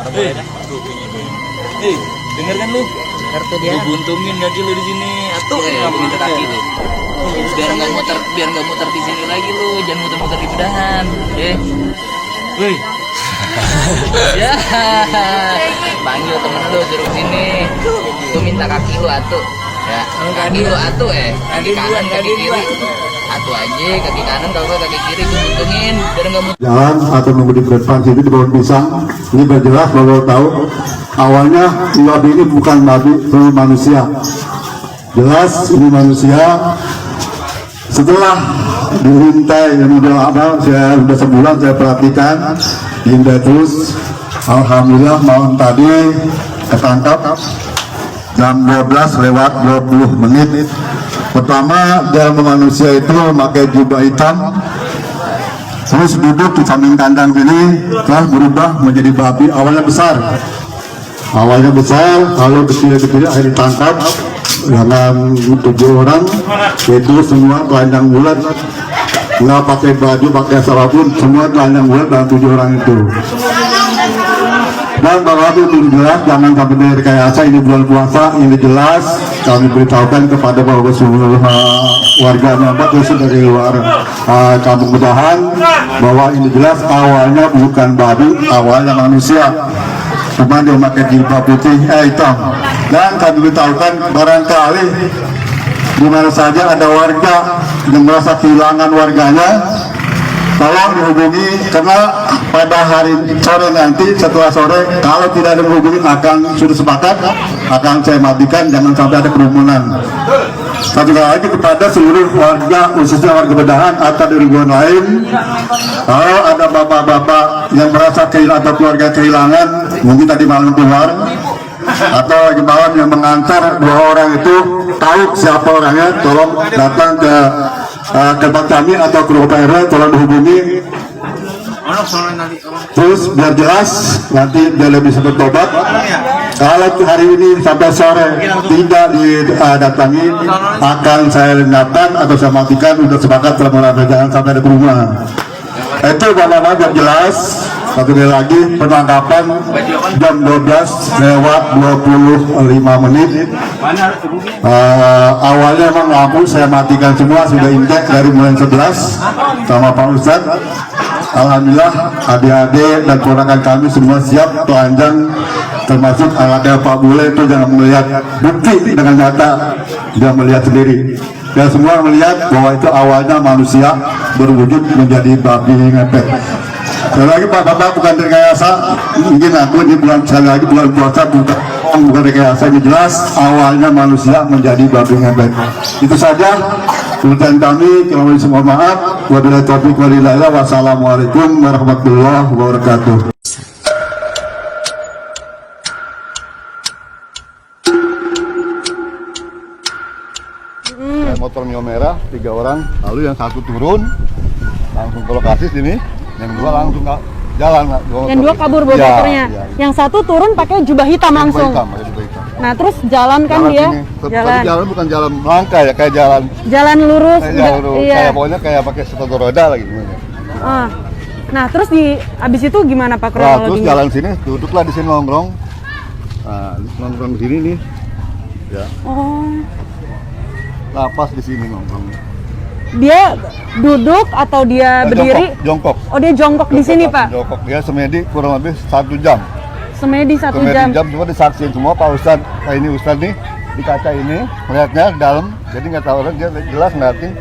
Hei, denger kan lu? Denger tuh dia. Lu buntungin kaki lu di sini. Atuh, minta kaki lu. Biar nggak muter di sini lagi lu, jangan muter-muter di pedahan. Woi. Ya. Panggil temen lu suruh sini. Lu minta kaki lu atuh. Ya, kaki lu atuh kaki kanan, kaki kiri. Atuh aja, kaki kanan kalau kaki kiri lu buntungin biar nggak muter. Jalan atau nunggu di depan sini di pohon pisang. Ini berjelas bahwa tahu awalnya babi ini bukan babi, itu manusia. Jelas ini manusia. Setelah diintai yang saya udah sebulan saya perhatikan diintai terus. Alhamdulillah malam tadi ketangkap jam 12:20. Pertama dia manusia itu memakai jubah hitam, terus duduk di samping kandang ini, telah berubah menjadi babi. Awalnya besar, lalu kecil-kecil akhirnya ditangkap dengan 7 orang, itu semua telanjang bulat, nggak pakai baju, pakai sarapun, semua telanjang bulat dalam 7 orang itu. Dan bahwa itu jelas, jangan sampai direkayasa, ini bulan puasa, ini jelas kami beritahukan kepada bahwa seluruh warga Nabat khusus dari luar kampung Bedahan bahwa ini jelas awalnya bukan babi, awalnya manusia, cuma dia memakai jilbab putih hitam. Dan kami beritahukan barangkali di mana saja ada warga yang merasa kehilangan warganya, tolong dihubungi, karena pada hari sore nanti setelah sore kalau tidak ada menghubungi akan sudah sepakat akan saya matikan, jangan sampai ada kerumunan. Satu lagi kepada seluruh warga khususnya warga Bedahan atau dari ribuan lain, kalau ada bapak-bapak yang merasa kehilangan atau keluarga kehilangan, mungkin tadi malam keluar atau lagi malam yang mengantar 2 orang itu, tahu siapa orangnya, tolong datang ke tempat kami atau ke rumah PRW, tolong dihubungi. Terus biar jelas nanti dia lebih bisa bertobat. Kalau hari ini sampai sore tidak didatangi, akan saya datang atau saya matikan. Udah sepakat selama jangan sampai ada kerumunan. Itu bapak-bapak biar jelas. Satu lagi penangkapan jam 12:25. Awalnya emang lampu saya matikan semua, sudah indek dari mulai 11 sama Pak Ustadz. Alhamdulillah adik-adik dan ponakan kami semua siap telanjang, termasuk ada Pak Bule itu jangan melihat bukti dengan nyata, dia melihat sendiri. Dan semua melihat bahwa itu awalnya manusia berwujud menjadi babi ngepet. Sekali lagi Pak Bapak bukan rekayasa, mungkin aku di bulan sekali lagi bulan puasa bukan rekayasa, ini jelas awalnya manusia menjadi babi ngepet. Itu saja tuntutan kami. Kami semua maaf. Wabillahi taufiq wal hidayah. Wassalamualaikum warahmatullahi wabarakatuh. Motor Mio merah 3 orang, lalu yang satu turun langsung ke lokasi sini, yang 2 langsung jalan. Yang 2 kabur bawa motornya. Ya. Yang satu turun pakai jubah hitam langsung. Jubah hitam. Nah terus jalan kan dia? Tapi jalan bukan jalan melangkah ya, kayak jalan lurus. Iya. Kayak pokoknya kayak pakai sepatu roda lagi. Nah terus abis itu gimana Pak kronologinya? Terus jalan sini, duduklah di sini nongkrong. Nah, nongkrong di sini nih. Ya. Lapas di sini nongkrong. Dia duduk atau dia berdiri? Jongkok. Oh dia jongkok di sini Pak? Jongkok, dia semedi kurang lebih 1 jam. Semedi 1 jam. Cuma disaksiin semua Pak Ustadz. Ini Ustadz nih di kaca ini melihatnya dalam, jadi nggak tahu orang, dia jelas ngeliatin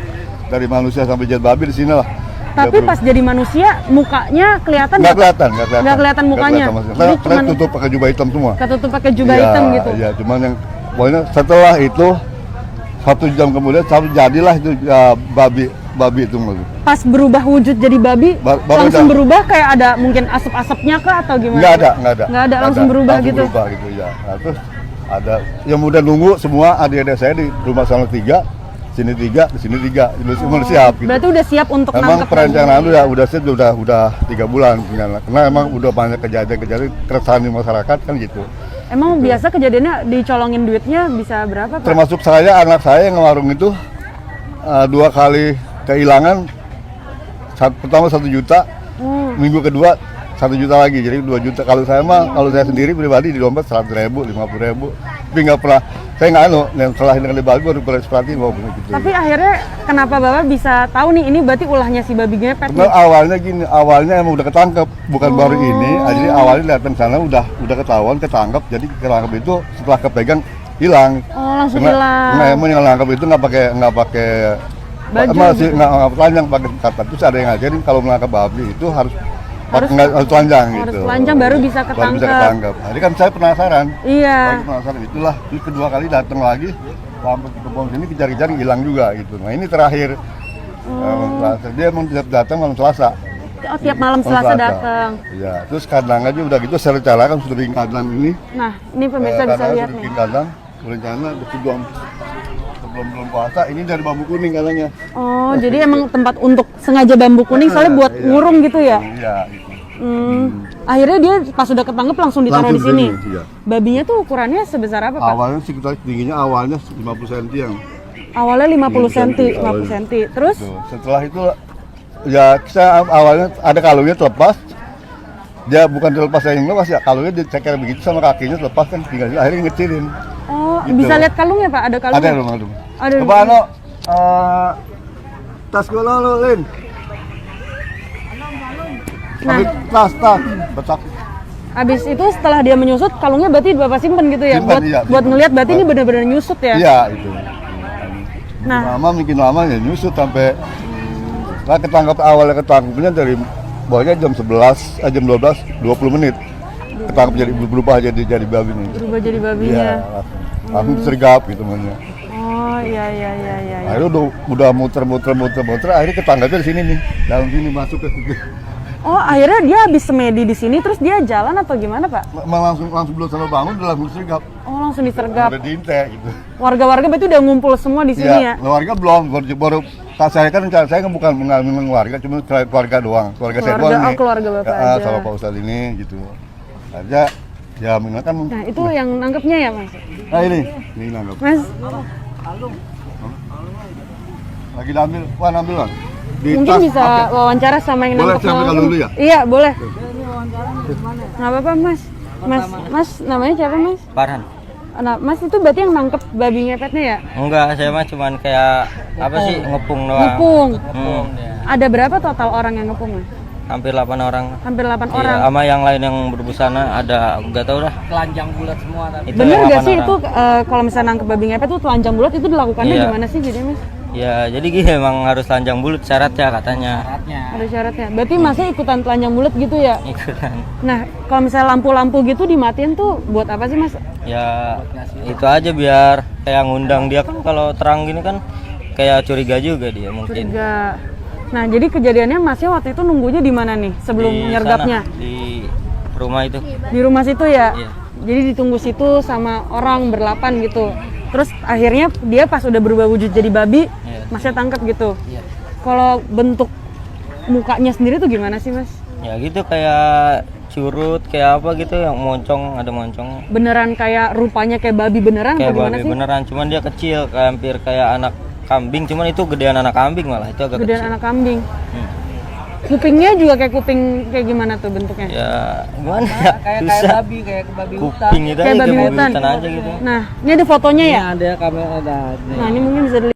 dari manusia sampai jadi babi di sini lah. Tapi pas jadi manusia mukanya kelihatan? Nggak kelihatan mukanya. Jadi cuman tutup pakai jubah hitam semua. Ketutup pakai jubah hitam gitu. Iya, cuman yang pokoknya setelah itu 1 jam kemudian jadilah itu babi itu. Pas berubah wujud jadi babi, langsung berubah kayak ada mungkin asap-asapnya kah atau gimana? Nggak ada, langsung berubah gitu ya. Nah, terus ada yang udah nunggu semua adik-adik saya di rumah sana 3, sini 3, di sini 3, udah siap gitu. Berarti udah siap untuk nangkep. Emang perencanaan udah siap, udah 3 bulan karena emang udah banyak kejadian keresahan di masyarakat kan gitu. Emang gitu. Biasa kejadiannya dicolongin duitnya bisa berapa Pak? Termasuk anak saya yang ngewarung itu 2 kali kehilangan. Pertama 1 juta, minggu kedua 1 juta lagi, jadi 2 juta. Kalau saya sendiri pribadi di dompet 100.000, 50.000, tapi nggak pernah, saya nggak yang setelah dengan babi baru pernah seperti mau gitu. Tapi akhirnya kenapa Bapak bisa tahu nih ini berarti ulahnya si babi ngepet Karena nih? awalnya gini, awalnya emang udah ketangkep, bukan baru ini. Jadi awalnya datang sana udah ketahuan, ketangkep. Jadi ketangkep itu setelah kepegang hilang. Oh, langsung Karena- hilang. Nah, emang yang nangkep itu nggak pakai Baju masih gitu. nggak telanjang, pakai kata. Terus ada yang ngajarin kalau menangkap babi itu harus harus telanjang gitu. Harus telanjang baru bisa ketangkep. Jadi kan saya penasaran. Iya. Saya penasaran itulah. Ini kedua kali datang lagi, sampai ke kebun sini kejar-kejar hilang juga gitu. Nah ini terakhir. Selasa. Dia emang tiap datang malam Selasa. Oh, tiap malam Selasa datang. Iya, terus kandang aja udah gitu saya rencanakan sudah bikin kandang ini. Nah, ini pemirsa bisa Kandang lihat sudah nih. bikin kandang, rencana sebelum puasa ini dari bambu kuning kandangnya. Oh, jadi emang tempat untuk sengaja bambu kuning soalnya buat Iya. ngurung gitu ya? Iya, gitu. Akhirnya dia pas sudah ketangkep langsung ditaruh di Langsung sini. di sini, iya. Babinya tuh ukurannya sebesar apa, Pak? Awalnya sekitar tingginya awalnya 50 cm yang. Awalnya 50 cm, 50 awalnya. cm. Terus Tuh. Setelah itu ya kita awalnya ada kalungnya terlepas. Dia bukan terlepas yang lepas ya, kalungnya diceker begitu sama kakinya terlepas kan tinggal akhirnya ngecilin. oh, Gitu. bisa lihat kalungnya, Pak? Ada kalungnya? Ada rumah rumah. Ada. Coba ano tas gue lo Lin. Nah. tas betak. Habis itu setelah dia menyusut, kalungnya berarti Bapak simpen gitu ya? Simpen, iya, buat simpen. ngelihat berarti ini benar-benar nyusut ya? Iya itu. Nah. Makin lama ya nyusut sampai ketangkap awalnya ketangkapnya dari bawahnya jam 11, jam 12, 20 menit. Ketangkap jadi berubah jadi babi nih. Berubah jadi Iya, babinya. langsung sergap gitu namanya. Oh, iya. Akhirnya udah muter, akhirnya ketangkapnya di sini nih, dalam sini masuk ke situ. Oh, akhirnya dia habis semedi di sini terus dia jalan atau gimana, Pak? Langsung belum sampai bangun udah langsung sergap. Oh, langsung disergap. Udah diintek gitu. Warga-warga berarti udah ngumpul semua di sini ya? Keluarga belum, baru saya kan rencana saya kan bukan mengambil keluarga, cuma keluarga doang. Keluarga saya doang nih. Keluarga Bapak aja. Sama Pak Ustadz ini gitu. Aja ya kan. Nah, itu yang nangkepnya ya, Mas? Nah ini nangkep. Mas, Lagi diambil, ambil Bang. Di mungkin tas, bisa apa? wawancara sama yang Boleh nangkep. saya ambil dulu ya? Iya, boleh. Nggak apa-apa, Mas. Mas, namanya siapa, Mas? Farhan. Nah, Mas itu berarti yang nangkep babi ngepetnya ya? Enggak, saya mah cuman kayak apa sih ngepung doang. Ngepung. Hmm, Ada berapa total orang yang ngepung, Mas? hampir 8 orang. Hampir 8 Iya, orang. sama yang lain yang berbusana ada enggak tahu dah. Telanjang bulat semua tadi. Itu Bener yang gak 8 sih orang. itu kalau misalnya nangkep babi ngepet tuh telanjang bulat itu dilakukannya Iya. gimana sih jadi, Mas? Ya, jadi gini emang harus telanjang bulat syaratnya katanya. Ada syaratnya. Berarti Masnya ikutan telanjang bulat gitu ya? Ikutan. Nah, kalau misalnya lampu-lampu gitu dimatiin tuh buat apa sih, Mas? Ya itu aja biar kayak ngundang dia kan kalau terang gini kan kayak curiga juga dia mungkin. Curiga. Nah, jadi kejadiannya Masnya waktu itu nunggunya di mana nih sebelum Di nyergapnya? sana, di rumah itu. Di rumah situ ya? Iya. Jadi ditunggu situ sama orang berlapan gitu. Terus akhirnya dia pas udah berubah wujud jadi babi, Iya. Masnya tangkap gitu. Iya. Kalau bentuk mukanya sendiri tuh gimana sih, Mas? Ya gitu kayak curut kayak apa gitu yang moncong, ada moncong. Beneran kayak rupanya kayak babi beneran Kayak atau gimana babi sih? beneran, cuman dia kecil kayak hampir kayak anak kambing, cuman itu gedean anak kambing malah itu agak Gedean kecil. anak kambing. Hmm. Kupingnya juga kayak kuping kayak gimana tuh bentuknya? Ya gimana ya? Susah. kayak babi Kuping itu Kayak aja babi kayak hutan. aja gitu. Iya, Nah, ini ada fotonya ya? Ada kamera ada. Nah, ini mungkin bisa dilihat.